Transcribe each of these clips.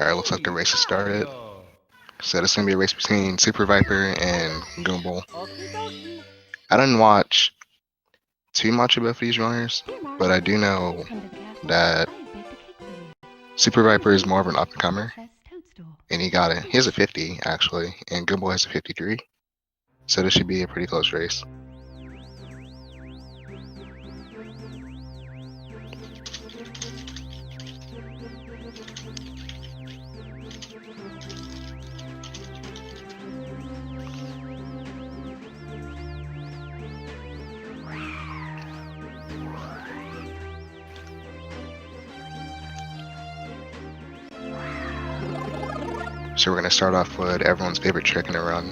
Alright, looks like the race has started. So this is gonna be a race between Super Viper and Gombill. I didn't watch too much about these runners, but I do know that Super Viper is more of an up-and-comer, and he got it. He has a 50 actually, and Gombill has a 53. So this should be a pretty close race. So we're going to start off with everyone's favorite trick in the run,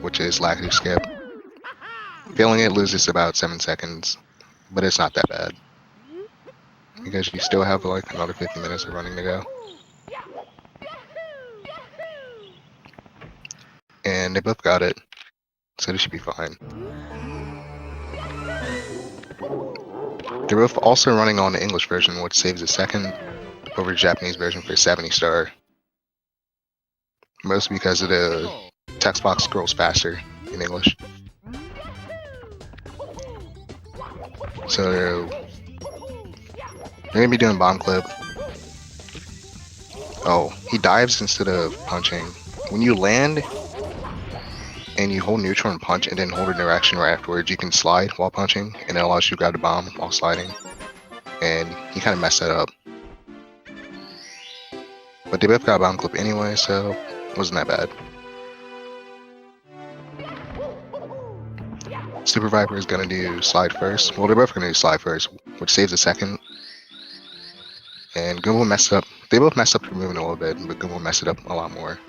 which is Lackey Skip. Failing it loses about 7 seconds, but it's not that bad, because you still have like another 50 minutes of running to go. And they both got it, so they should be fine. They're both also running on the English version, which saves a second over the Japanese version for 70 star. Mostly because of the text box scrolls faster in English. So they're gonna be doing bomb clip. Oh, he dives instead of punching. When you land and you hold neutral and punch and then hold a direction right afterwards, you can slide while punching, and it allows you to grab the bomb while sliding. And he kind of messed that up. But they both got a bomb clip anyway, so it wasn't that bad. Super Viper is gonna do slide first. Well, they're both gonna do slide first, which saves a second. And Gombill messed up. They both messed up the movement a little bit, but Gombill messed it up a lot more.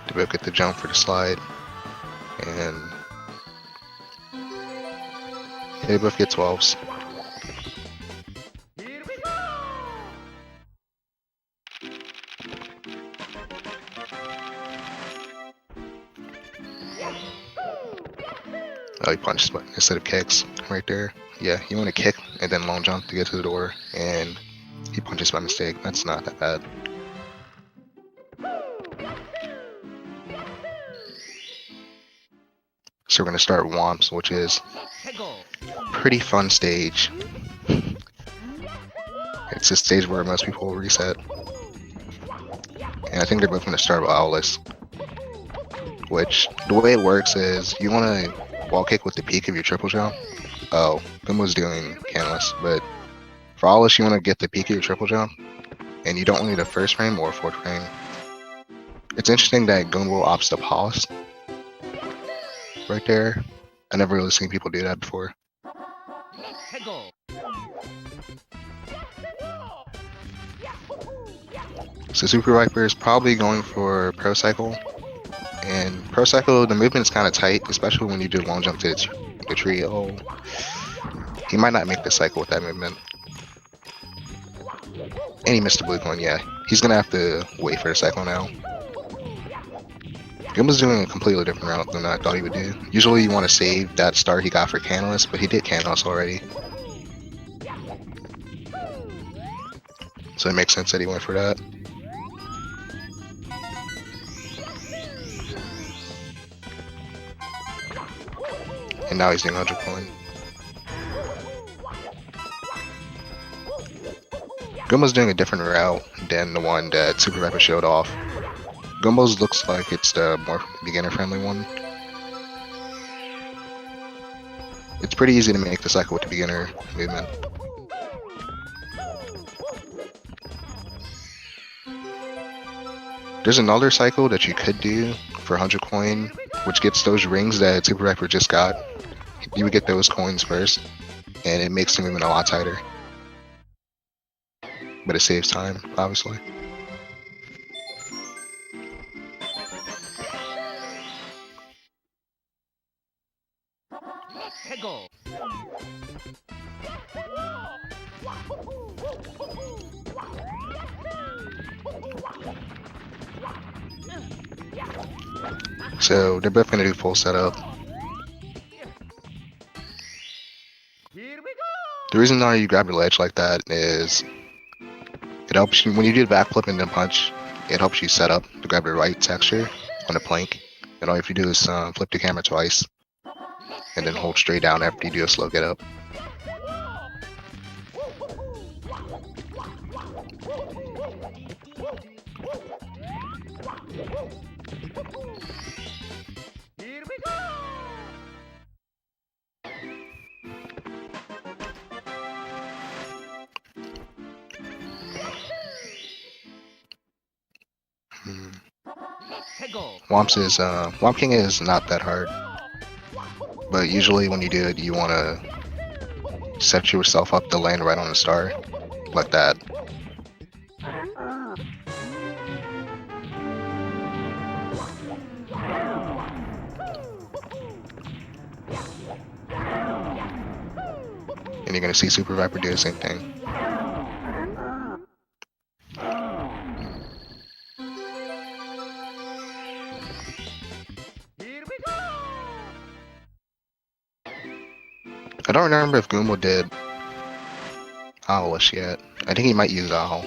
They both get the jump for the slide, and they both get 12s. Oh, he punched instead of kicks right there. Yeah, you want to kick and then long jump to get to the door, and he punches by mistake. That's not that bad. So we're going to start Womps, which is a pretty fun stage. It's a stage where most people will reset. And I think they're both going to start with Owless. Which, the way it works is, you want to wall kick with the peak of your triple jump. Oh, Gombo's doing canless, but for Owless you want to get the peak of your triple jump, and you don't need a first frame or a fourth frame. It's interesting that Gombo opts to pause right there. I never really seen people do that before. So Super Viper is probably going for Pro Cycle. And Pro Cycle, the movement is kind of tight, especially when you do long jump to the tree. Oh, he might not make the cycle with that movement. And he missed the blue coin, yeah. He's gonna have to wait for the cycle now. Gombo's doing a completely different route than I thought he would do. Usually you want to save that start he got for Canalus, but he did Canalus already. So it makes sense that he went for that. And now he's doing 100 coin. Gombo's doing a different route than the one that Super Viper showed off. Gombo's looks like it's the more beginner-friendly one. It's pretty easy to make the cycle with the beginner movement. There's another cycle that you could do for 100 coin, which gets those rings that Super Viper just got. You would get those coins first, and it makes the movement a lot tighter. But it saves time, obviously. So they're both gonna do full setup. The reason why you grab your ledge like that is it helps you when you do the backflip and then punch. It helps you set up to grab the right texture on the plank. And all you have to do is flip the camera twice and then hold straight down after you do a slow get up. Womp King is not that hard, but usually when you do it, you want to set yourself up to land right on the star, like that. And you're gonna see Super Viper do the same thing. I don't remember if Gombill did Owlish yet. I think he might use Owl.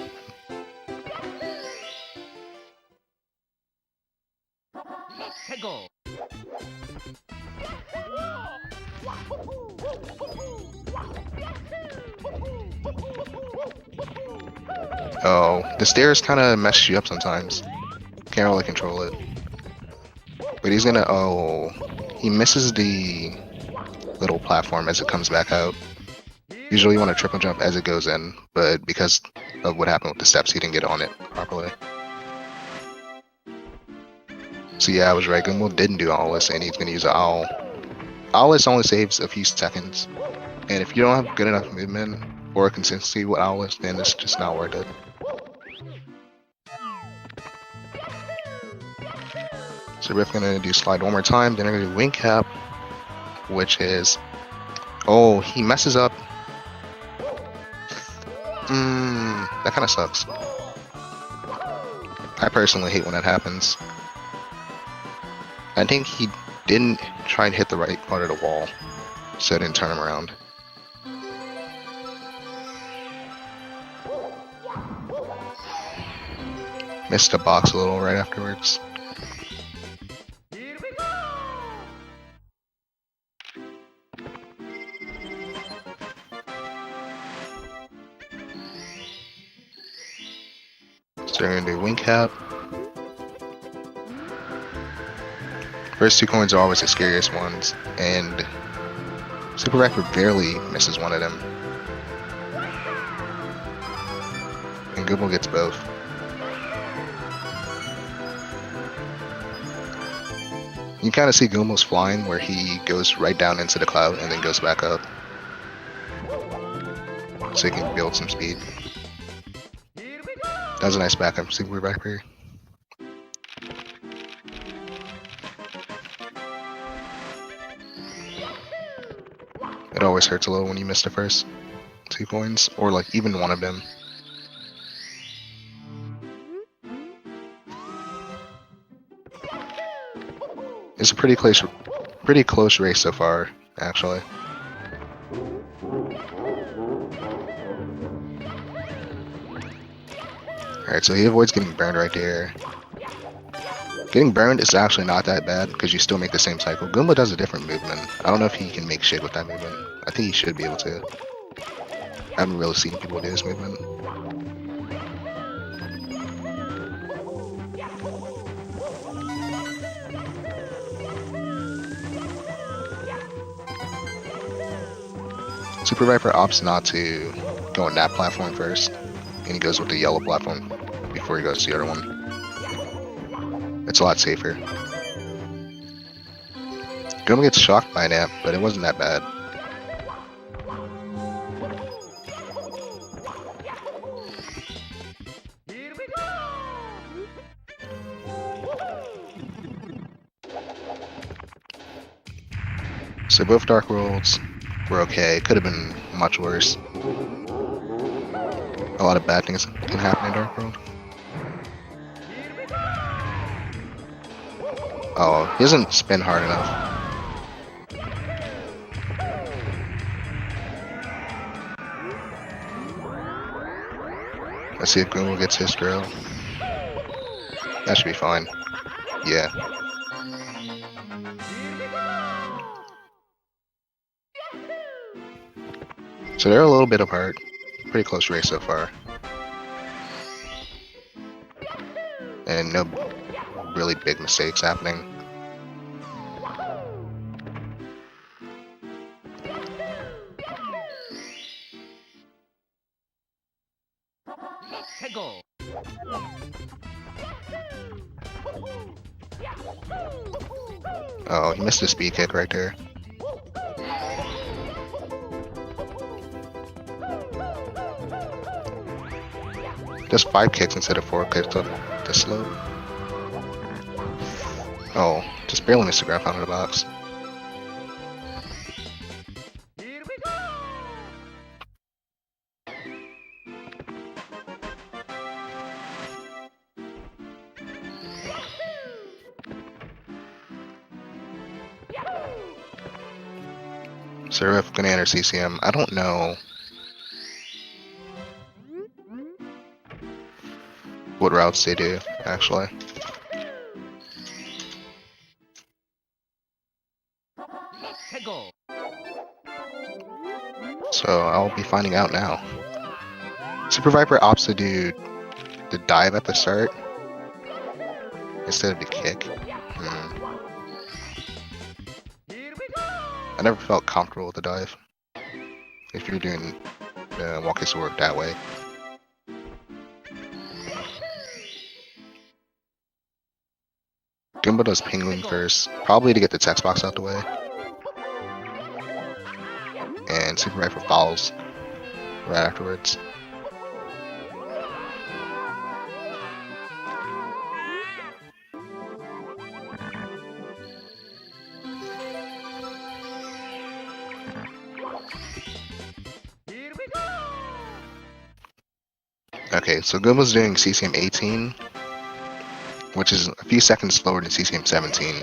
Oh, the stairs kind of mess you up sometimes. Can't really control it. But he's gonna, oh, he misses the little platform as it comes back out. Usually you want to triple jump as it goes in, but because of what happened with the steps, he didn't get on it properly. So yeah, I was right. Gombill didn't do Owlish, and he's gonna use an Owl. Owlish only saves a few seconds, and if you don't have good enough movement or consistency with Owlish, then it's just not worth it. So we're gonna do slide one more time, then we're gonna do wing cap, which is, oh, he messes up. That kind of sucks. I personally hate when that happens. I think he didn't try and hit the right part of the wall, so it didn't turn him around. Missed the box a little right afterwards. So we're gonna do wing cap. First two coins are always the scariest ones, and Super Viper barely misses one of them. And Gombill gets both. You kind of see Gombill's flying where he goes right down into the cloud and then goes back up. So he can build some speed. That was a nice backup, Super Viper. It always hurts a little when you miss the first two coins, or like even one of them. It's a pretty close race so far, actually. Alright, so he avoids getting burned right there. Getting burned is actually not that bad because you still make the same cycle. Gombill does a different movement. I don't know if he can make shit with that movement. I think he should be able to. I haven't really seen people do this movement. Super Viper opts not to go on that platform first, and he goes with the yellow platform before he goes to the other one. It's a lot safer. Gombill gets shocked by that, but it wasn't that bad. So both Dark Worlds were okay. Could have been much worse. A lot of bad things can happen in Dark World. Oh, he doesn't spin hard enough. Let's see if Gombill gets his drill. That should be fine. Yeah. So they're a little bit apart. Pretty close race so far. And no really big mistakes happening. Oh, he missed a speed kick right there. Just 5 kicks instead of 4 kicks up the slope. Oh, just barely missed the ground pound in the box. Serif gonna enter CCM. I don't know what routes they do, actually. So I'll be finding out now. SuperViper opts to do the dive at the start instead of the kick. I never felt comfortable with the dive if you're doing the walk his work that way. Gombill does pingling first, probably to get the text box out the way. And SuperViper follows right afterwards. Okay, so Gombill's doing CCM 18, which is a few seconds slower than CCM 17.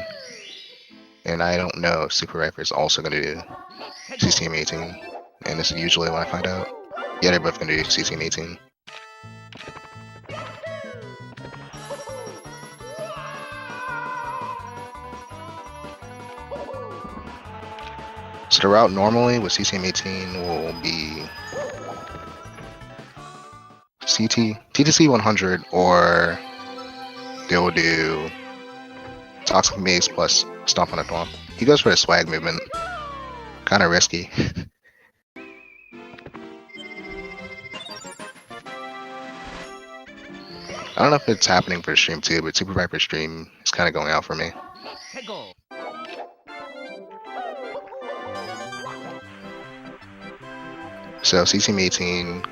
And I don't know if SuperViper is also going to do CCM 18. And this is usually when I find out. Yeah, they're both going to do CCM 18. So the route normally with CCM 18 will be TTC 100, or they'll do Toxic Maze plus Stomp on a Thwomp. He goes for the swag movement. Kind of risky. I don't know if it's happening for the stream too, but SuperViper stream is kind of going out for me. So CCM 18,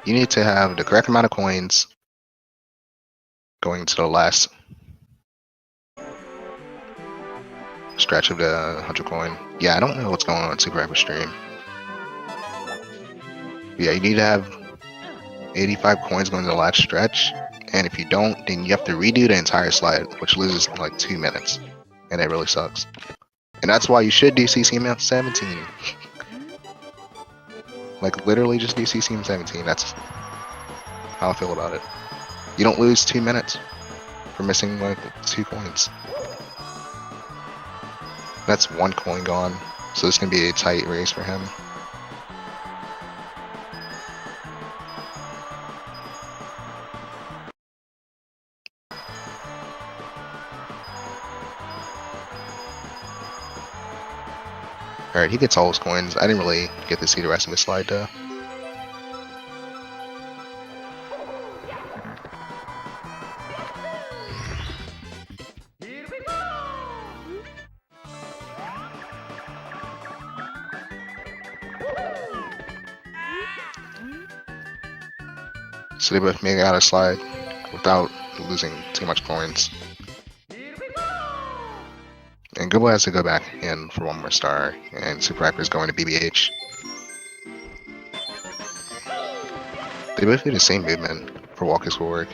you need to have the correct amount of coins going to the last stretch of the 100 coin. Yeah, I don't know what's going on with SuperViper stream. But yeah, you need to have 85 coins going to the last stretch, and if you don't, then you have to redo the entire slide, which loses like 2 minutes, and it really sucks. And that's why you should do CCM 17. Like, literally just do CCM 17. That's how I feel about it. You don't lose 2 minutes for missing like 2 coins. That's 1 coin gone, so it's gonna be a tight race for him. Alright, he gets all his coins. I didn't really get to see the rest of his slide though. So they both make it out of slide without losing too much coins. And Gombill has to go back in for 1 more star, and SuperViper is going to BBH. They both do the same movement for walk his forward.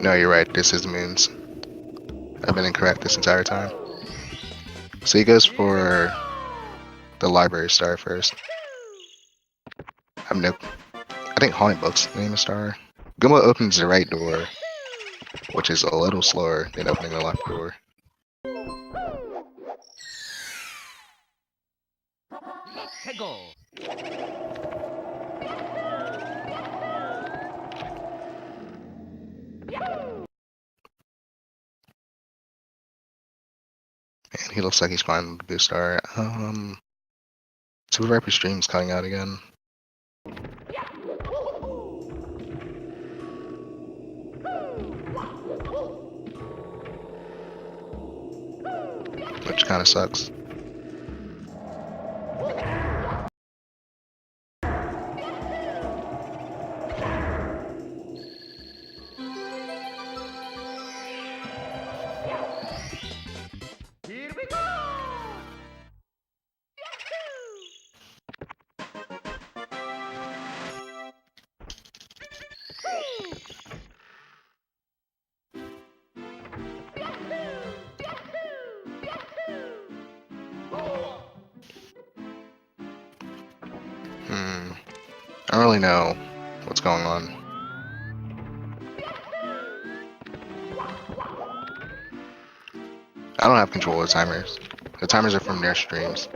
No, you're right. This is Moons. I've been incorrect this entire time. So he goes for the library star first. I think Haunted Book's the name of star. Gombill opens the right door, which is a little slower than opening the left door. And he looks like he's fine with the boost star. SuperViperT stream's cutting out again. Which kind of sucks. I don't really know what's going on. I don't have control of the timers. The timers are from their streams.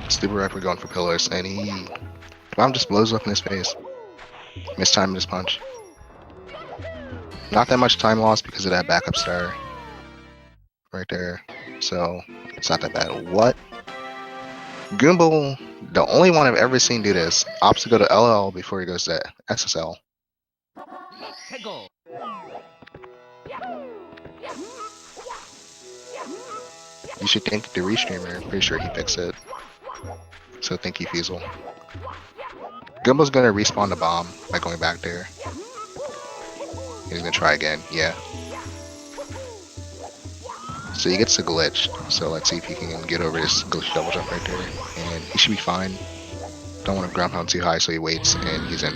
SuperViperT going for pillars, and the bomb just blows up in his face. Mistiming his punch. Not that much time lost because of that backup star right there, so it's not that bad. What? Gombill, the only one I've ever seen do this, opts to go to LL before he goes to SSL. You should thank the restreamer. I'm pretty sure he fixed it. So thank you, Fuzel. Gombill's gonna respawn the bomb by going back there. He's gonna try again, yeah. So he gets a glitch. So let's see if he can get over this glitch double jump right there. And he should be fine. Don't want to ground pound too high, so he waits and he's in.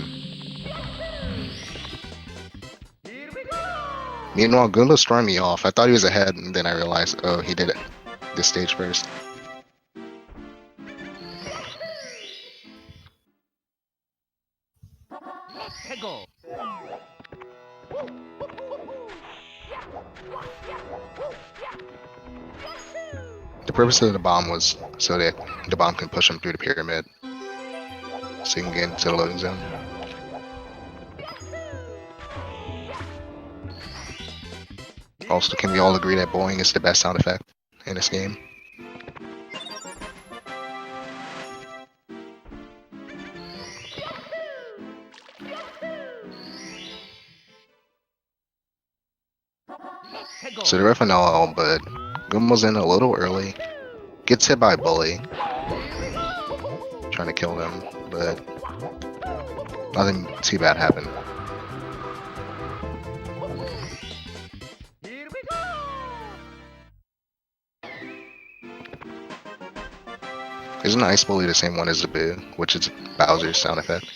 Meanwhile, Goombill's throwing me off. I thought he was ahead, and then I realized, oh, he did it this stage first. The purpose of the bomb was so that the bomb can push him through the pyramid, so he can get into the loading zone. Also, can we all agree that boing is the best sound effect in this game? So the ref on LL, but Gombill's in a little early. Gets hit by a bully. Trying to kill him, but nothing too bad happened. Isn't Ice Bully the same one as the Boo, which is Bowser's sound effect?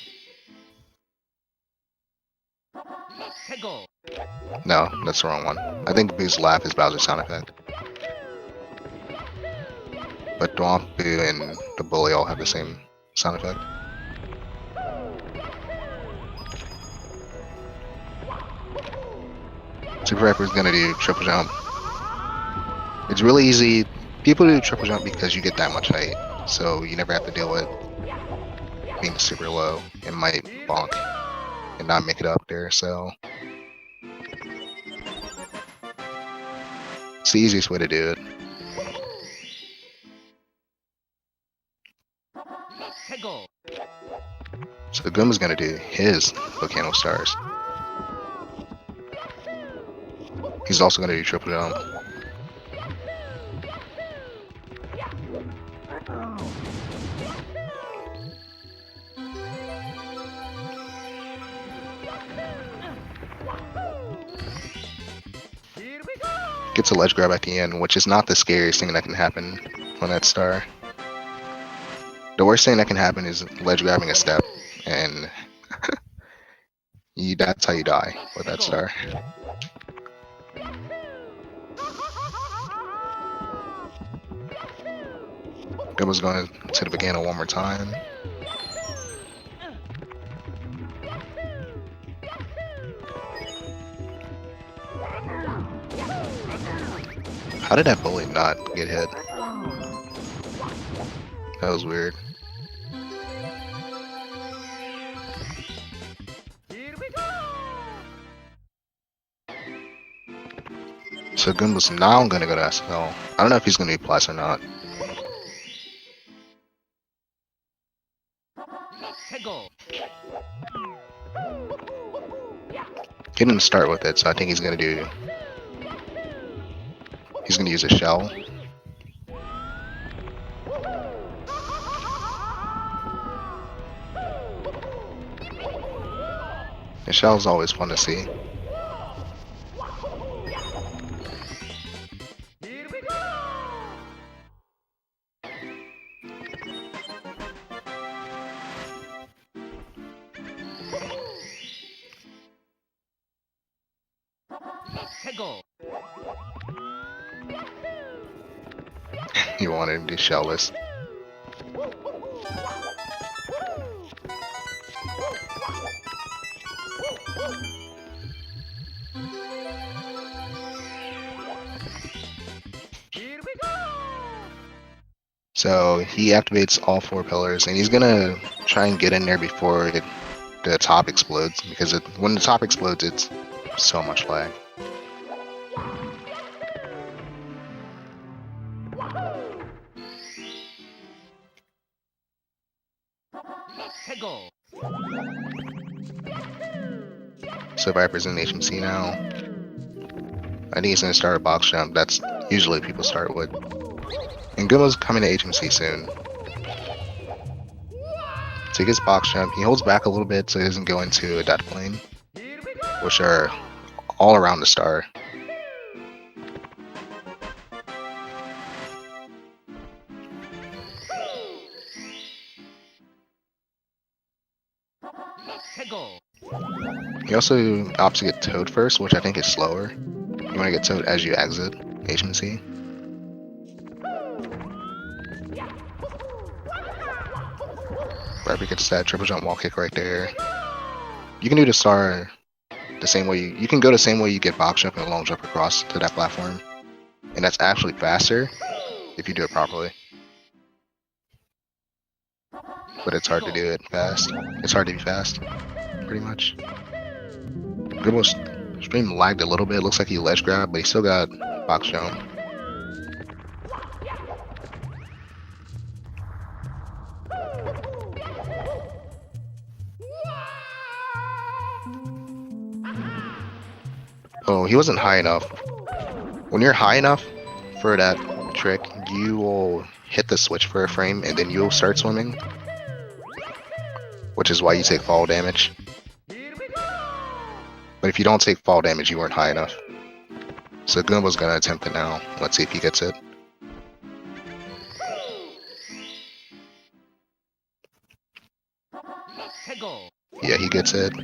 No, that's the wrong one. I think Boo's laugh is Bowser's sound effect. But Dwomp, Boo, and the Bully all have the same sound effect. SuperViperT is gonna do triple jump. It's really easy. People do triple jump because you get that much height, so you never have to deal with being super low and might bonk and not make it up there, so it's the easiest way to do it. So Goomba's gonna do his volcano stars. He's also gonna do triple jump. Gets a ledge grab at the end, which is not the scariest thing that can happen on that star. The worst thing that can happen is ledge grabbing a step, and that's how you die with that star. Goomba's going to the volcano one more time. How did that bullet not get hit? That was weird. So Goomba's now gonna go to SL. I don't know if he's gonna be plus or not. He didn't start with it, so I think he's gonna use a shell. The shell's always fun to see. You wanted him to do shellless. So he activates all 4 pillars, and he's gonna try and get in there before the top explodes, because when the top explodes, it's so much lag. So Viper's in HMC now. I think he's gonna start a box jump. That's usually what people start with. And Gombil's coming to HMC soon. So he gets box jump. He holds back a little bit so he doesn't go into a death plane, which are all around the star. You also opts to get towed first, which I think is slower. You want to get towed as you exit HMC. Viper gets that triple jump wall kick right there. You can do the star the same way you can go the same way you get box jump and long jump across to that platform, and that's actually faster if you do it properly. But it's hard to do it fast. It's hard to be fast, pretty much. Gombil's stream lagged a little bit. It looks like he ledge grabbed, but he still got box jump. Oh, he wasn't high enough. When you're high enough for that trick, you will hit the switch for a frame and then you'll start swimming, which is why you take fall damage. But if you don't take fall damage, you weren't high enough. So Gombil's gonna attempt it now. Let's see if he gets it. Yeah, he gets it.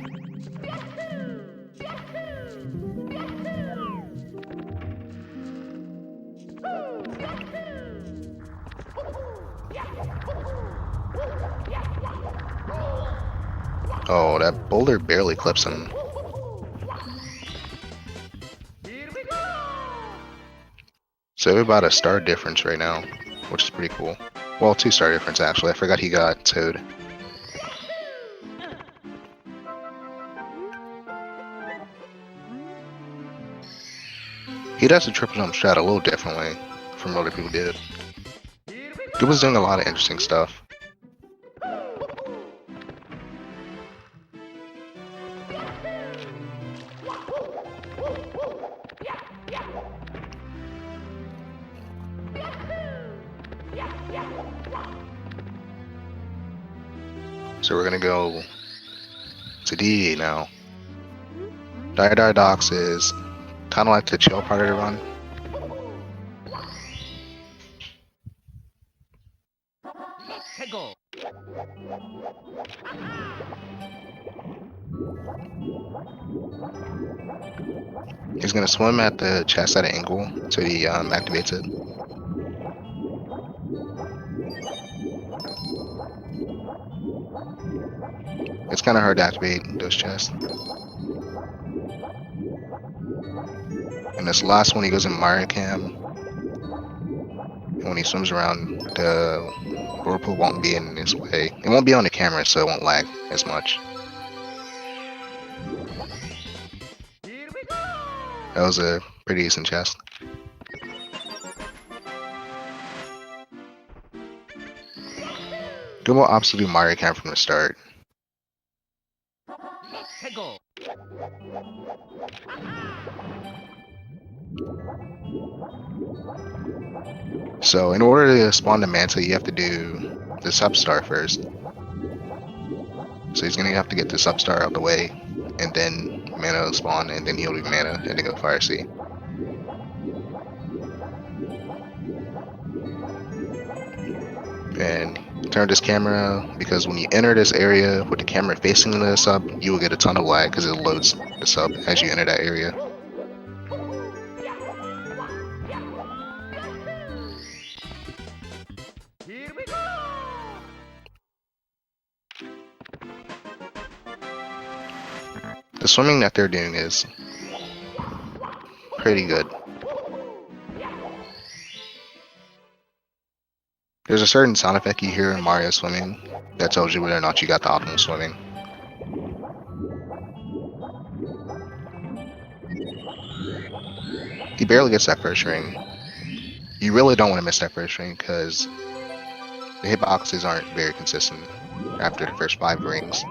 Oh, that boulder barely clips him. So we're about a star difference right now, which is pretty cool. Well, 2 star difference actually. I forgot he got towed. He does the triple jump strat a little differently from what other people did. He was doing a lot of interesting stuff. So we're gonna go to DD now. Die Docks is kind of like the chill part of the run. He's gonna swim at the chest at an angle so he activates it. It's kind of hard to activate those chests. And this last one, he goes in Mario Cam. And when he swims around, the whirlpool won't be in his way. It won't be on the camera, so it won't lag as much. That was a pretty decent chest. Gombill opts to do Mario Cam from the start. So in order to spawn the Manta, you have to do the Substar first. So he's gonna have to get the Substar out the way, and then Mana will spawn, and then he'll do Mana, and then go Fire Sea. And turn this camera, because when you enter this area with the camera facing the sub, you will get a ton of lag because it loads the sub as you enter that area. The swimming that they're doing is pretty good. There's a certain sound effect you hear in Mario swimming that tells you whether or not you got the optimal swimming. He barely gets that first ring. You really don't want to miss that first ring because the hitboxes aren't very consistent after the first 5 rings.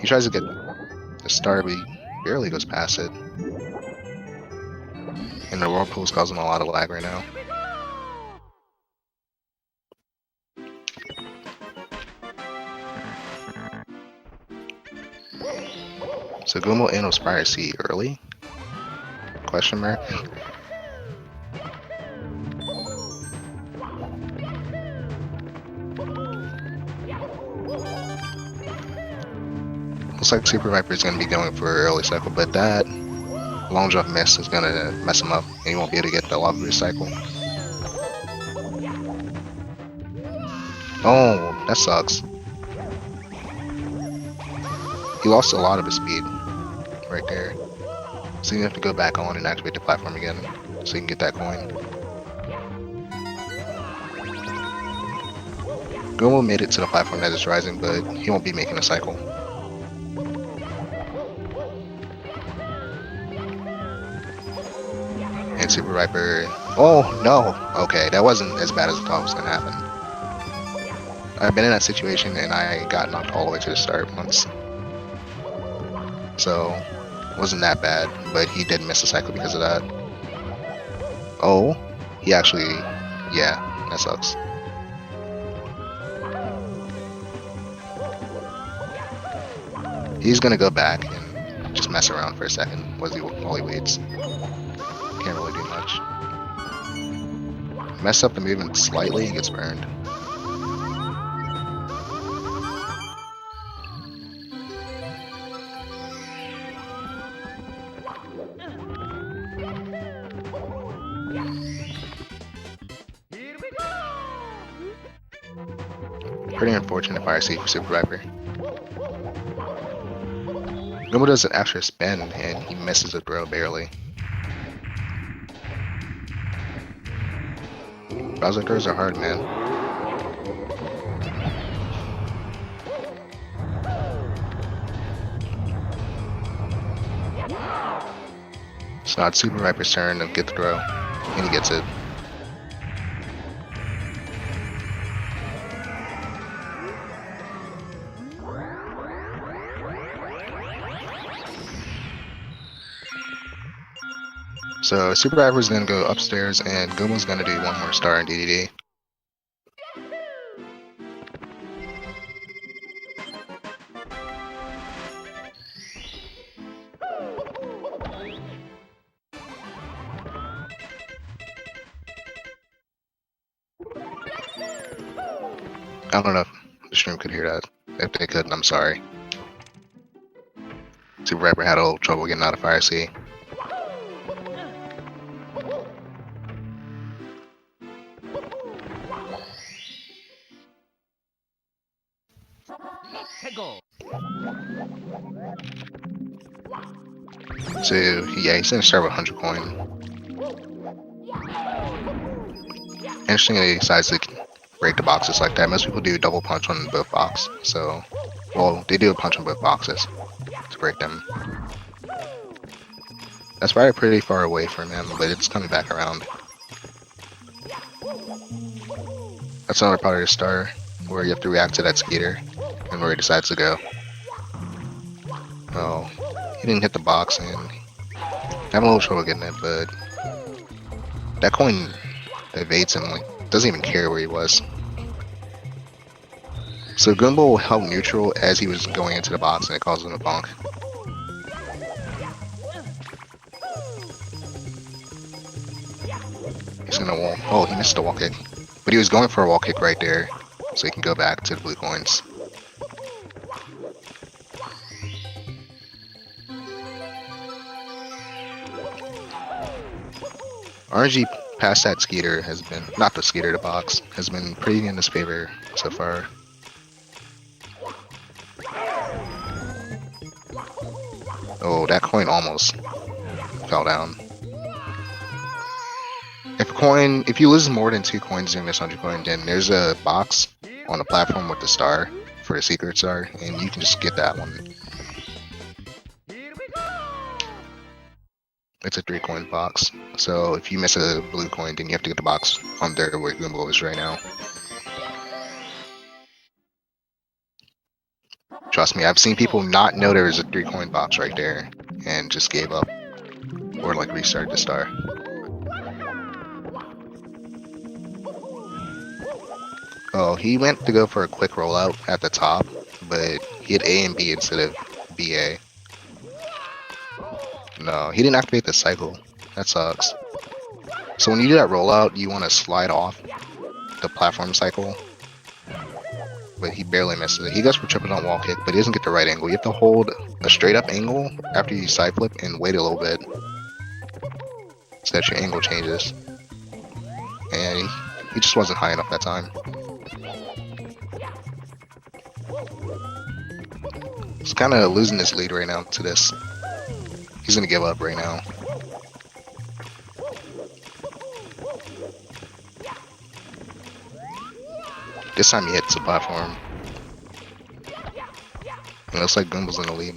He tries to get the star, but he barely goes past it. And the whirlpool is causing a lot of lag right now. So Gombill in was Fire Sea early? Question mark. Looks like SuperViperT is going to be going for early cycle, but that long jump miss is going to mess him up, and he won't be able to get the lava boost cycle. Oh, that sucks. He lost a lot of his speed right there. So you have to go back on and activate the platform again so you can get that coin. Gombill made it to the platform that is rising, but he won't be making a cycle. And SuperViperT. Oh no! Okay, that wasn't as bad as I thought was gonna happen. I've been in that situation and I got knocked all the way to the start once. So, wasn't that bad, but he did miss a cycle because of that. Oh, he actually, yeah, that sucks. He's gonna go back and just mess around for a second while he waits. Can't really do much. Mess up the movement slightly and gets burned. Pretty unfortunate Fire Sea for SuperViperT. Gombill does an extra spin and he misses a throw barely. Bowser throws are hard, man. It's not SuperViperT's turn to get the throw, and he gets it. So SuperViperT's gonna go upstairs, and Gombill's gonna do one more star in DDD. I don't know if the stream could hear that. If they couldn't, I'm sorry. SuperViper had a little trouble getting out of Fire C. So yeah, he's gonna start with 100 coin. Interestingly, he decides to break the boxes like that. Most people do double punch on both boxes. So, well, they do a punch on both boxes to break them. That's probably pretty far away from him, but it's coming back around. That's another part of the star where you have to react to that skater and where he decides to go. Oh, he didn't hit the box and having a little trouble getting it, but that coin evades him, like, doesn't even care where he was. So Gombill held neutral as he was going into the box and it caused him a bonk. He's gonna wall. Oh, he missed the wall kick. But he was going for a wall kick right there, so he can go back to the blue coins. RNG past that skater has been, not the skater, the box, has been pretty in his favor so far. Oh, that coin almost fell down. If you lose more than 2 coins during this 100 coin, then there's a box on the platform with the star for a secret star, and you can just get that one. It's a 3 coin box, so if you miss a blue coin, then you have to get the box on there where Gombill is right now. Trust me, I've seen people not know there was a 3 coin box right there and just gave up or like restarted the star. Oh, he went to go for a quick rollout at the top, but he had A and B instead of BA. No, he didn't activate the cycle. That sucks. So when you do that rollout, you want to slide off the platform cycle. But he barely misses it. He goes for triple jump wall kick, but he doesn't get the right angle. You have to hold a straight up angle after you side flip and wait a little bit so that your angle changes. And he just wasn't high enough that time. He's kind of losing his lead right now to this. He's gonna give up right now. This time he hits the platform. It looks like Gombill's in the lead.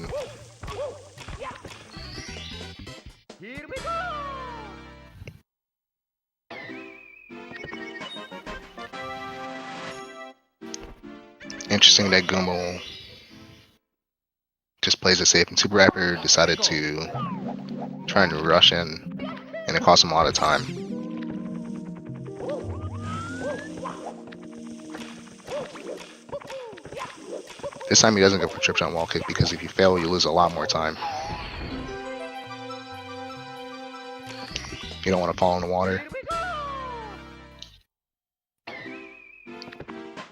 Interesting that Gombill just plays it safe, and SuperViper decided to try and rush in, and it cost him a lot of time. This time he doesn't go for trip jump wall kick because if you fail, you lose a lot more time. You don't want to fall in the water.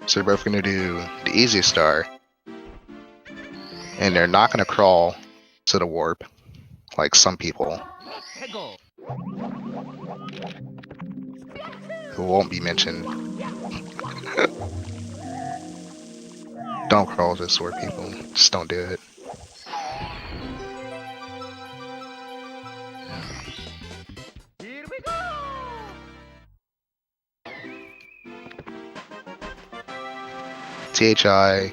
So they're both going to do the easiest star. And they're not going to crawl to the warp like some people who won't be mentioned. Don't crawl to this warp, people. Just don't do it. THI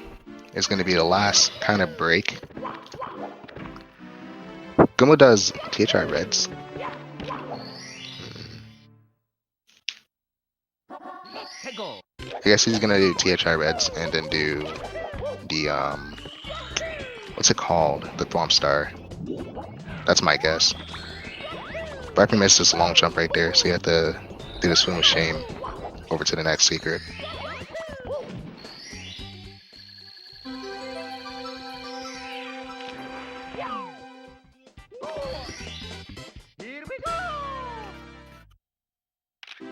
is going to be the last kind of break. Gombill does THI reds. I guess he's going to do THI reds and then do the, what's it called? The Thwomp Star. That's my guess. Viper missed this long jump right there, so you have to do the swim with shame over to the next secret.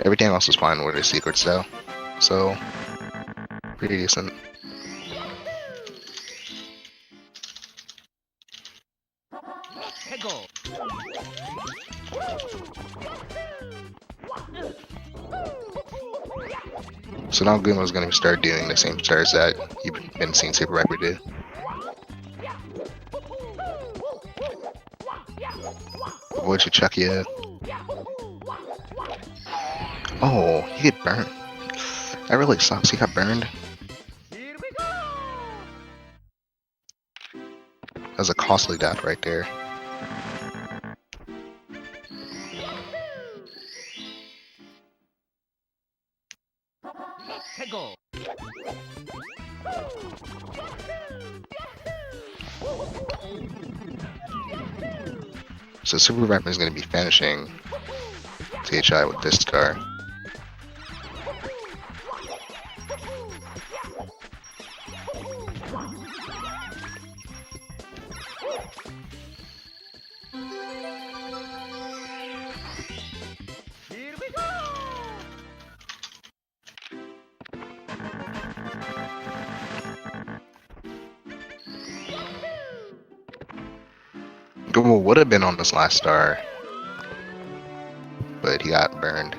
Everything else is fine with the secrets though. So Pretty decent. So now Gombill going to start doing the same stars that you've been seeing SuperViper do. Avoid your Chucky. Oh, he get burned. That really sucks. He got burned. That was a costly death right there. So SuperViper is going to be finishing THI with this star. Gombill would have been on this last star, but he got burned.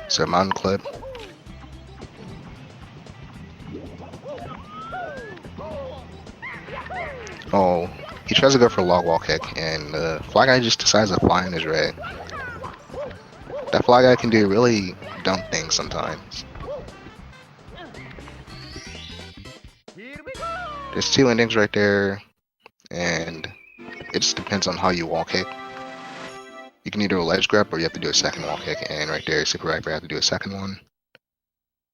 So mountain clip. Oh, he tries to go for a log wall kick, and the fly guy just decides to fly in his ray. That fly guy can do really dumb things sometimes. There's two endings right there, and it just depends on how you wall kick. You can either a ledge grab or you have to do a second wall kick, and right there, SuperViper have to do a second one.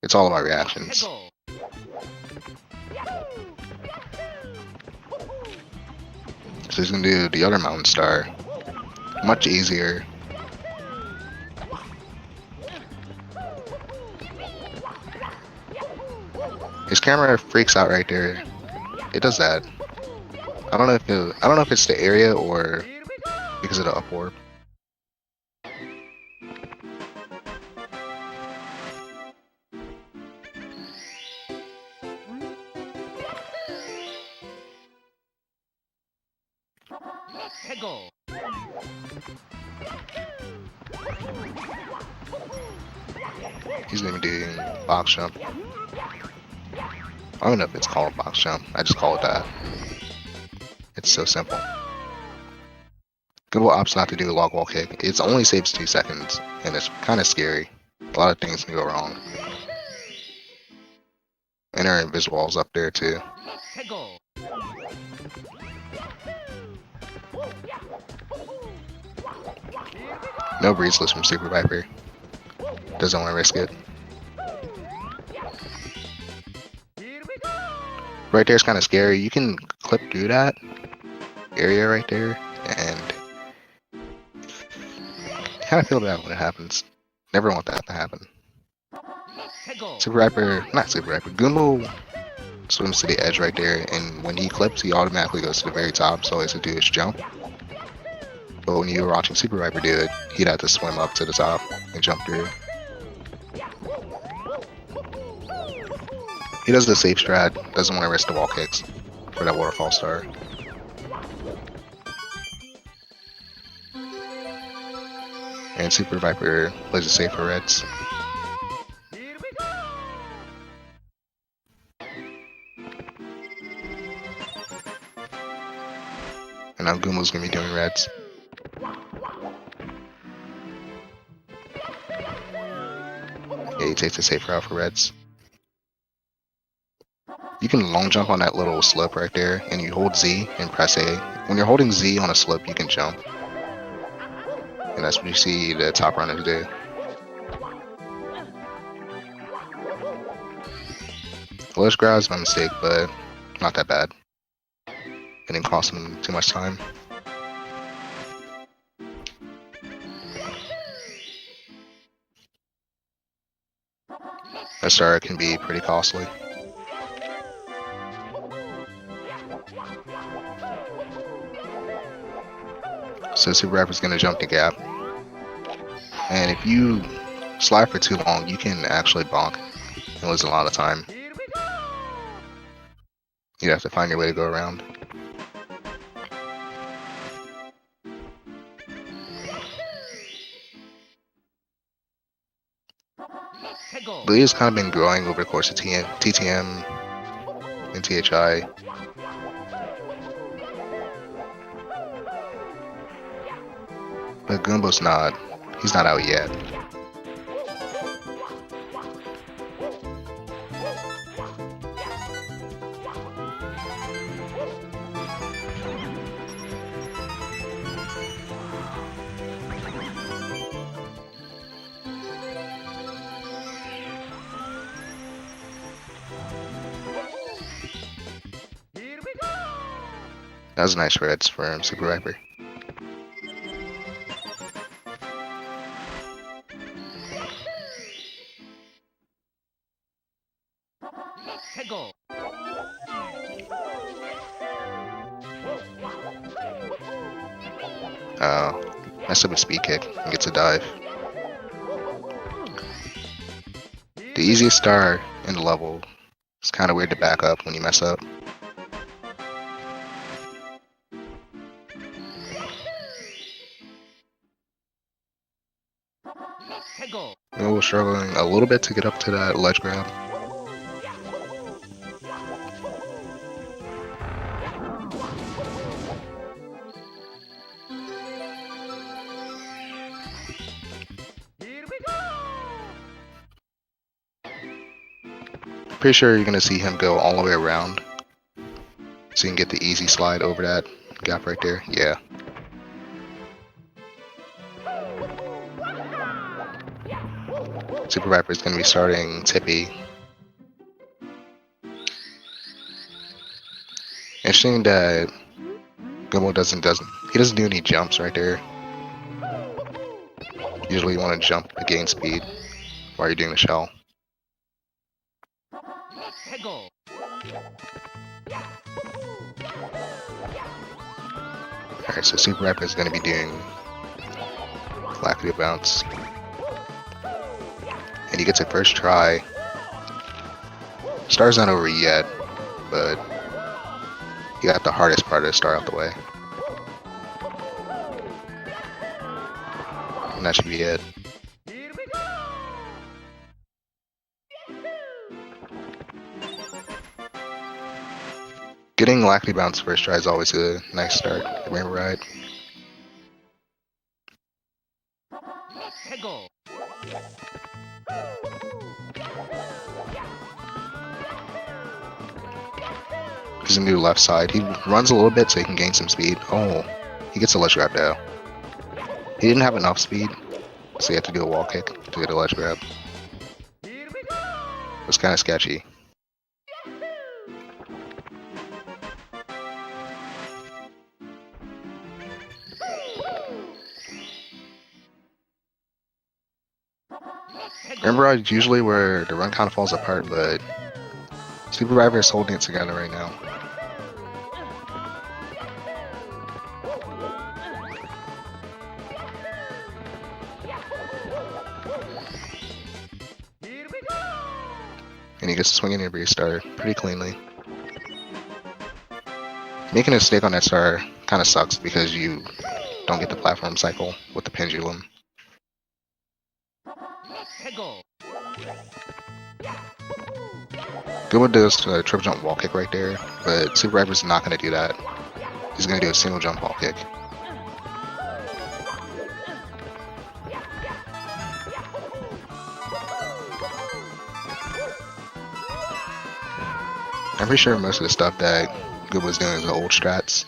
It's all about reactions. So he's gonna do the other mountain star. Much easier. His camera freaks out right there. It does that. I don't know if it's the area or because of the up warp. He's gonna be doing box jump. I don't know if it's called box jump. I just call it that. It's so simple. Gombill opts not to do a log wall kick. It only saves 2 seconds, and it's kind of scary. A lot of things can go wrong. And there are invisibles up there too. No breezeless from SuperViper. Doesn't want to risk it. Right there is kind of scary. You can clip through that area right there, and kind of feel bad when it happens. Never want that to happen. Gombill swims to the edge right there, and when he clips, he automatically goes to the very top, so he has to do his jump. But when you were watching SuperViper do it, he'd have to swim up to the top and jump through. He does the safe strat, doesn't want to risk the wall kicks for that waterfall star. And SuperViper plays it safe for reds. And now Gombill's gonna be doing reds. Yeah, he takes the safe route for reds. You can long jump on that little slope right there, and you hold Z and press A. When you're holding Z on a slope, you can jump. And that's what you see the top runners do. Ledge grab is my mistake, but not that bad. It didn't cost him too much time. That star can be pretty costly. So SuperViper's going to jump the gap. And if you slide for too long, you can actually bonk and lose a lot of time. You have to find your way to go around. Lee has kind of been growing over the course of TTM and THI. But Gombill's not. He's not out yet. That was nice reds for SuperViper. Messed up a speed kick and gets a dive. The easiest star in the level. It's kind of weird to back up when you mess up. We're struggling a little bit to get up to that ledge grab. Pretty sure you're going to see him go all the way around. So you can get the easy slide over that gap right there. Yeah. SuperViper is going to be starting Tippy. Interesting that Gombill doesn't do any jumps right there. Usually you want to jump to gain speed while you're doing the shell. Alright, so SuperViper is going to be doing Lackady bounce. And he gets a first try. Star's not over yet, but he got the hardest part of the star out the way. And that should be it. Getting Lackady bounce first try is always a nice start at Rainbow Ride. He's gonna do left side. He runs a little bit so he can gain some speed. Oh, he gets a ledge grab now. He didn't have enough speed, so he had to do a wall kick to get a ledge grab. It was kind of sketchy. Remember, usually where the run kind of falls apart, but SuperViper is holding it together right now. And he gets to swing in every star pretty cleanly. Making a mistake on that star kind of sucks because you don't get the platform cycle with the pendulum. Gombill does a triple jump wall kick right there, but SuperViper's not going to do that. He's going to do a single jump wall kick. I'm pretty sure most of the stuff that Gombill's doing is the old strats.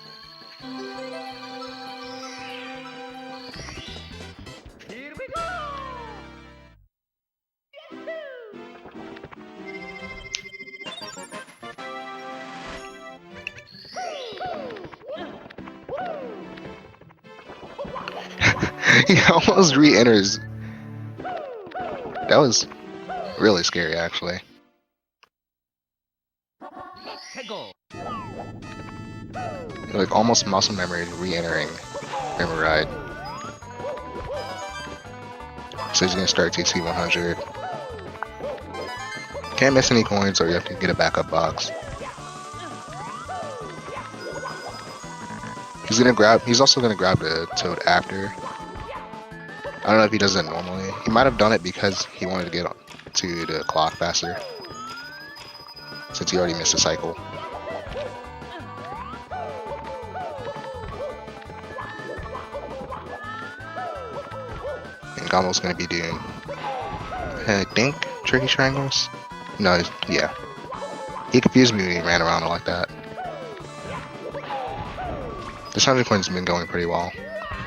He almost re-enters. That was Really scary, actually. Like almost muscle memory re-entering Memory Ride. So he's gonna start TT 100. Can't miss any coins, or you have to get a backup box. He's also gonna grab the Toad after. I don't know if he does it normally. He might have done it because he wanted to get to the clock faster, since he already missed a cycle. And Gombill's gonna be doing, I think, tricky triangles? No, yeah. He confused me when he ran around like that. This 100 coins has been going pretty well,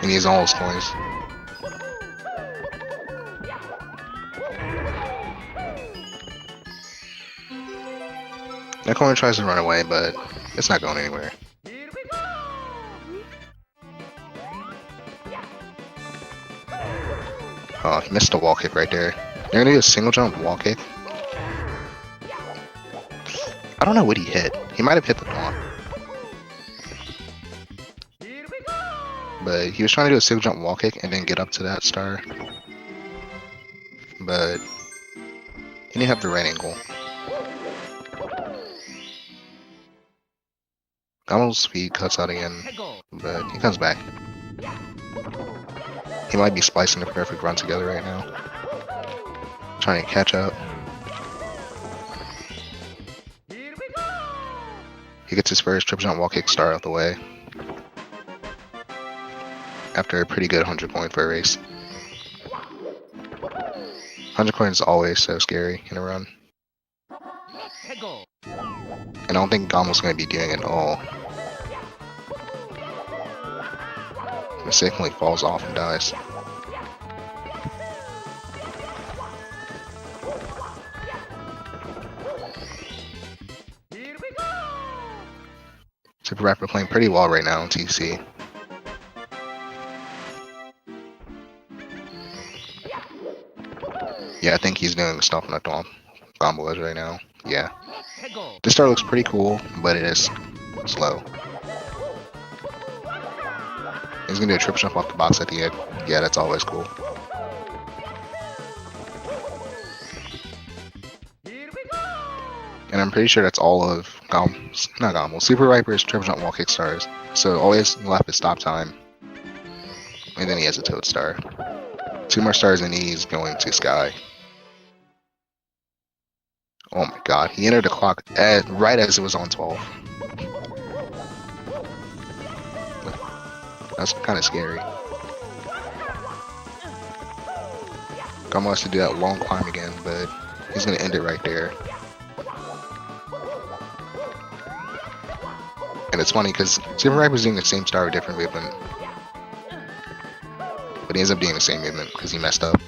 and he has all his coins. That coin tries to run away, but it's not going anywhere. Oh, he missed a wall kick right there. They're gonna do a single jump wall kick. I don't know what he hit. He might have hit the taunt. But he was trying to do a single jump wall kick and then get up to that star. But he didn't have the right angle. Gombill's speed cuts out again, but he comes back. He might be splicing the perfect run together right now. Trying to catch up. He gets his first triple jump wall kick star out the way. After a pretty good 100 coin for a race. 100 coins is always so scary in a run. And I don't think Gombill's going to be doing it at all. Mistakenly falls off and dies. SuperViperT playing pretty well right now in TC. Yeah, I think he's doing the stuff that Gombill is right now. Yeah. This star looks pretty cool, but it is slow. He's gonna do a triple jump off the box at the end. Yeah, that's always cool. And I'm pretty sure that's all of SuperViperT's triple jump wall kick stars. So always left is stop time. And then he has a Toad star. 2 more stars and he's going to Sky. Oh my god, he entered the clock right as it was on 12. That's kind of scary. Gombill has to do that long climb again, but he's going to end it right there. And it's funny because SuperViperT's doing the same star with different movement. But he ends up doing the same movement because he messed up.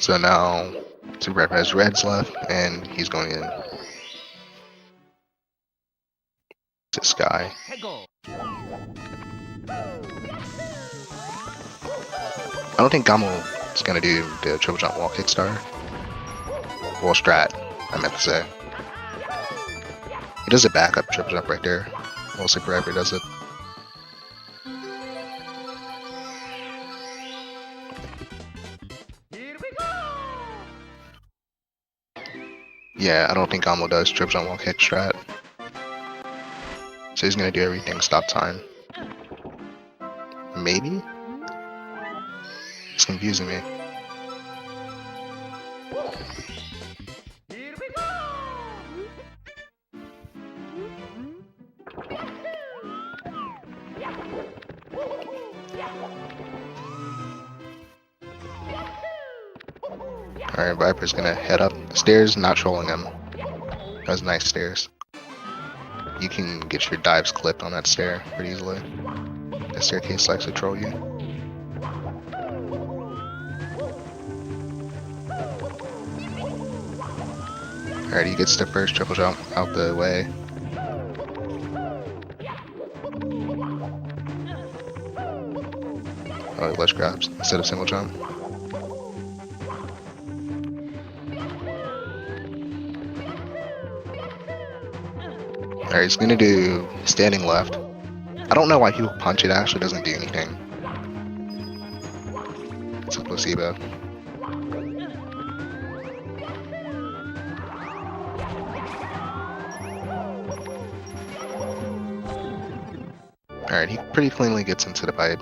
So now SuperViperT has reds left, and he's going in to Sky. I don't think Gombill is going to do the triple jump wall kick star. Well, strat, I meant to say. He does a backup triple jump right there. Well, SuperViperT does it. Yeah, I don't think Gombill does triple jump wall kick strat. So he's gonna do everything stop time. Maybe? It's confusing me. Alright, Viper's gonna head up the stairs, not trolling him. That was nice stairs. You can get your dives clipped on that stair pretty easily. The staircase likes to troll you. Alright, he gets the first triple jump out the way. ledge grabs instead of single jump. Alright, he's gonna do standing left. I don't know why people punch it, actually doesn't do anything. It's a placebo. Alright, he pretty cleanly gets into the pipe.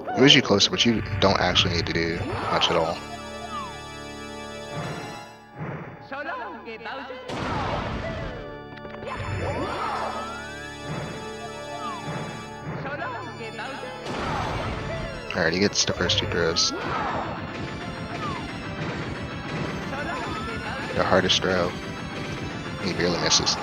It moves you closer, but you don't actually need to do much at all. Alright, he gets the first two throws. The hardest throw. He barely misses.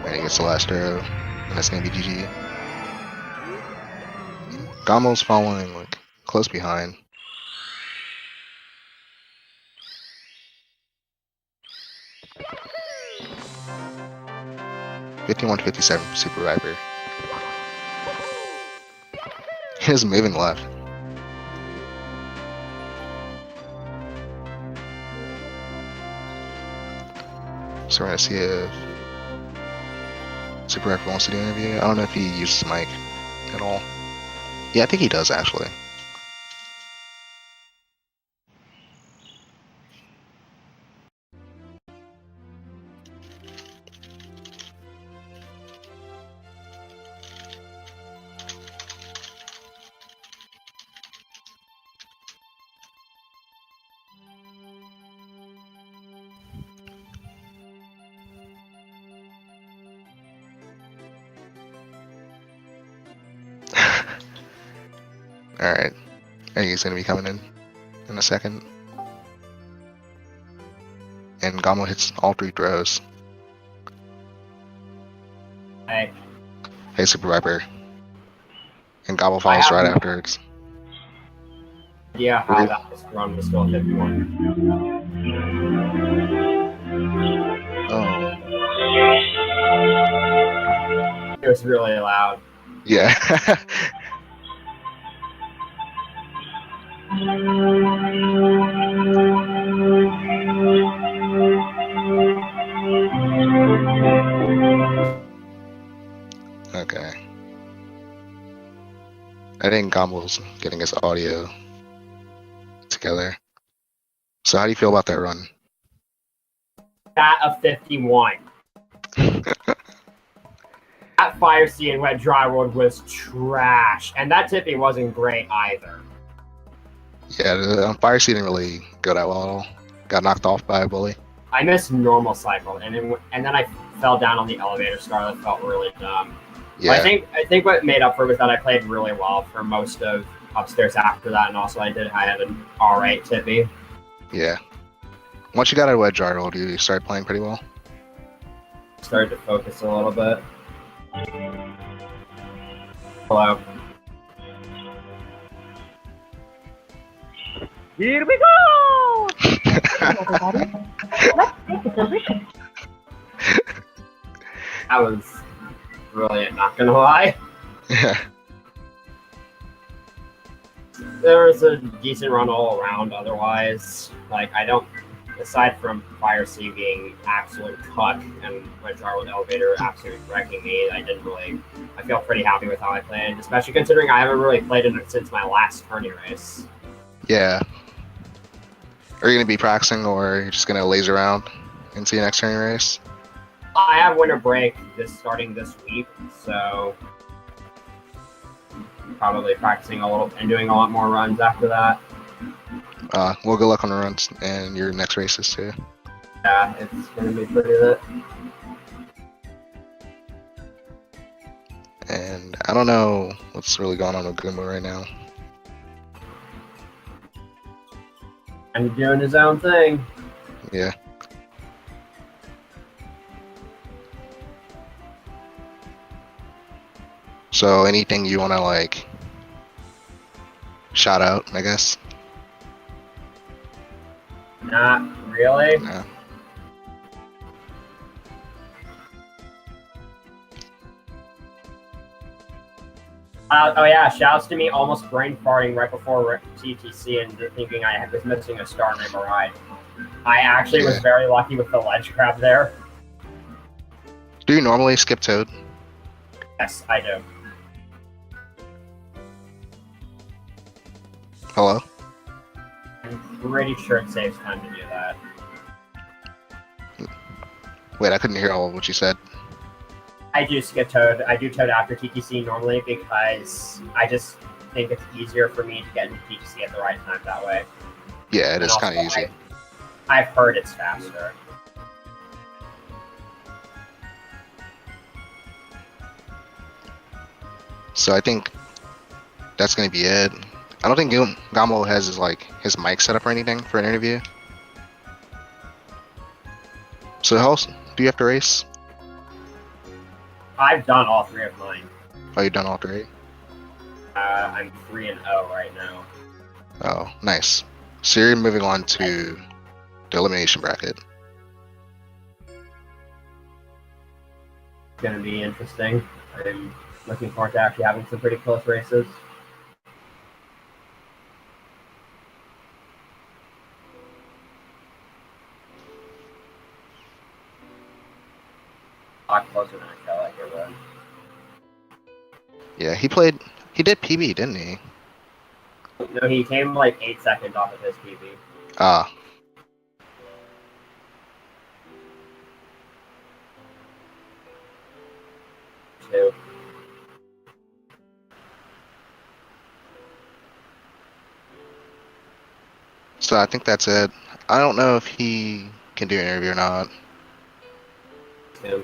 And he gets the last throw, and that's gonna be GG. Gombill's following like close behind. $51-57 for Super Viper. He's moving left. So we're gonna see if Super Viper wants to do an interview. I don't know if he uses mic at all. Yeah, I think he does actually. Alright. I think he's gonna be coming in a second. And Gombill hits all three throws. Hey. Hey, Super Viper. And Gombill follows right afterwards. Yeah, how that was run was still 51. Oh. It was really loud. Yeah. Okay. I think Gombill's getting his audio together. So how do you feel about that run? That of 51. That fire sea and wet dry road was trash, and that tipping wasn't great either. Yeah, the fire seat didn't really go that well at all. Got knocked off by a bully. I missed normal cycle, and then I fell down on the elevator. Scarlet felt really dumb. Yeah. But I think what made up for it was that I played really well for most of upstairs after that, and also I had an alright tippy. Yeah. Once you got out of wet dry roll, you started playing pretty well. Started to focus a little bit. Hello. Here we go! Everybody, let's take it to Richard. That was brilliant, not gonna lie. Yeah. There was a decent run all around otherwise. Like, I don't, aside from Fire Sea being absolute cuck and Red Jar with Elevator absolutely wrecking me, I feel pretty happy with how I played, especially considering I haven't really played in it since my last tourney race. Yeah. Are you going to be practicing, or are you just going to laze around into your next tourney race? I have winter break starting this week, so probably practicing a little and doing a lot more runs after that. Well, good luck on the runs and your next races too. Yeah, it's going to be pretty lit. And I don't know what's really going on with Gombill right now. And he's doing his own thing. Yeah. So anything you want to like shout out, I guess. Not really. No. Oh yeah, shouts to me almost brain farting right before TTC and thinking I was missing a star in my ride. I actually was very lucky with the ledge crab there. Do you normally skip Toad? Yes, I do. Hello? I'm pretty sure it saves time to do that. Wait, I couldn't hear all of what you said. I do skip Toad. I do Toad after TTC normally because I just think it's easier for me to get into TTC at the right time that way. Yeah, it And is also, kind of easy. I've heard it's faster. So I think that's gonna be it. I don't think Gombill has his mic set up or anything for an interview. So how else do you have to race? I've done all three of mine. Oh, you've done all three? I'm 3-0 right now. Oh, nice. So you're moving on to the elimination bracket. It's going to be interesting. I'm looking forward to actually having some pretty close races. A lot closer than I felt like it was. Yeah, he did PB, didn't he? No, he came like 8 seconds off of his PB. Ah. Two. So I think that's it. I don't know if he can do an interview or not. Two.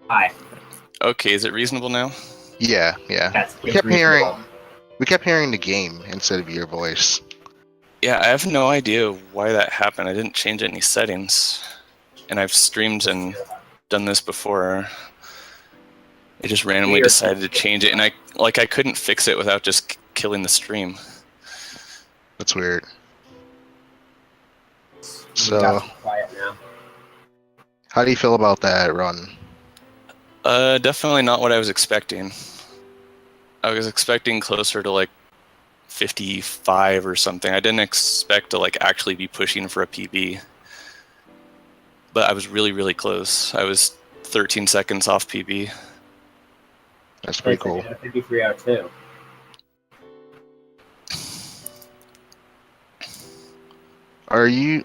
Hi. Okay, is it reasonable now? Yeah. Yes, We it's kept hearing reasonable. the game instead of your voice. Yeah, I have no idea why that happened. I didn't change any settings. And I've streamed and done this before. I just randomly decided to change it, and I couldn't fix it without just killing the stream. That's weird. We So, got quiet now. how do you feel about that run? Definitely not what I was expecting. I was expecting closer to like 55 or something. I didn't expect to like actually be pushing for a PB. But I was really, really close. I was 13 seconds off PB. That's pretty cool. 5302. Are you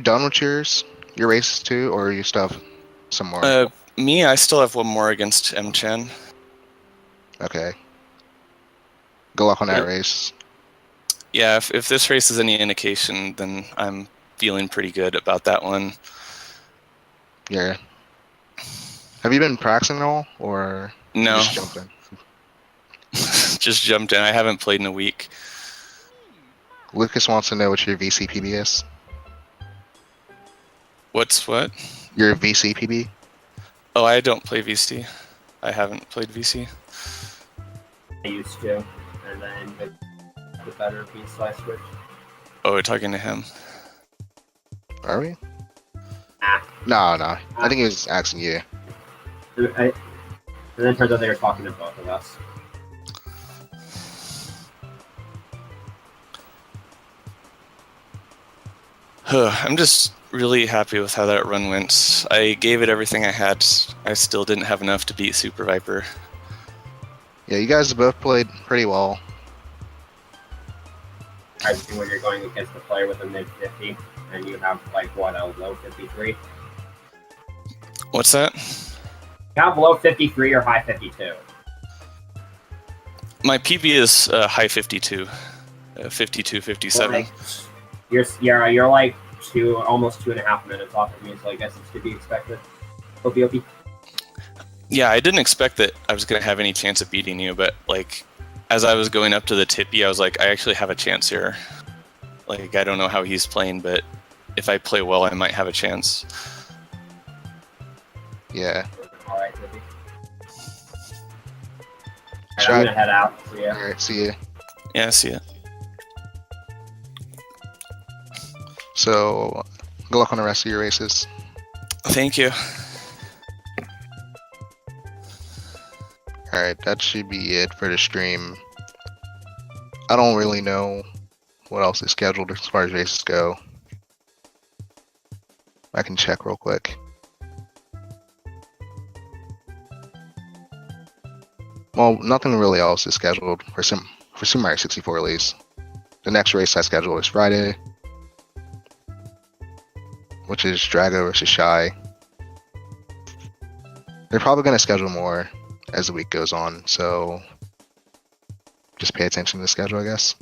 done with your races too, or you still have some more? Me, I still have one more against M Chen. Okay. Good luck on that Yeah. race. Yeah, if this race is any indication, then I'm feeling pretty good about that one. Yeah. Have you been practicing at all, or No, you just jumped in? just jumped in. I haven't played in a week. Lucas wants to know what your VCPB is. What's what? Your VCPB? Oh, I don't play VC. I haven't played VC. I used to, and then the better piece, so I switched. Oh, we're talking to him. Are we? Ah. No. I think he was asking you. And then it turns out they were talking to both of us. I'm just really happy with how that run went. I gave it everything I had. I still didn't have enough to beat SuperViper. Yeah, you guys both played pretty well. Especially when you're going against a player with a mid 50, and you have like what, a low 53. What's that? You have low 53 or high 52. My PB is high 52. 52, 57. Like, you're like almost 2.5 minutes off of me, so I guess it's to be expected. Opie. Yeah, I didn't expect that I was going to have any chance of beating you, but like as I was going up to the tippy, I was like, I actually have a chance here. Like, I don't know how he's playing, but if I play well, I might have a chance. Yeah. All right, Tippy. Try- I'm gonna head out. So yeah. Alright, see ya. Yeah, I see it. So, good luck on the rest of your races. Thank you. Alright, that should be it for the stream. I don't really know what else is scheduled as far as races go. I can check real quick. Well, nothing really else is scheduled for Super Mario 64 at least. The next race I scheduled is Friday, which is Drago versus Shy. They're probably going to schedule more as the week goes on, so just pay attention to the schedule, I guess.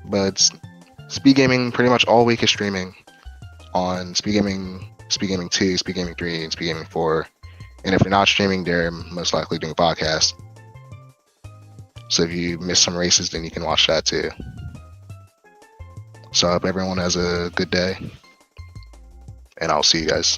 But Speed Gaming pretty much all week is streaming on Speed Gaming 2, Speed Gaming 3, and Speed Gaming 4. And if you're not streaming, they're most likely doing a podcast. So if you miss some races, then you can watch that too. So I hope everyone has a good day. And I'll see you guys.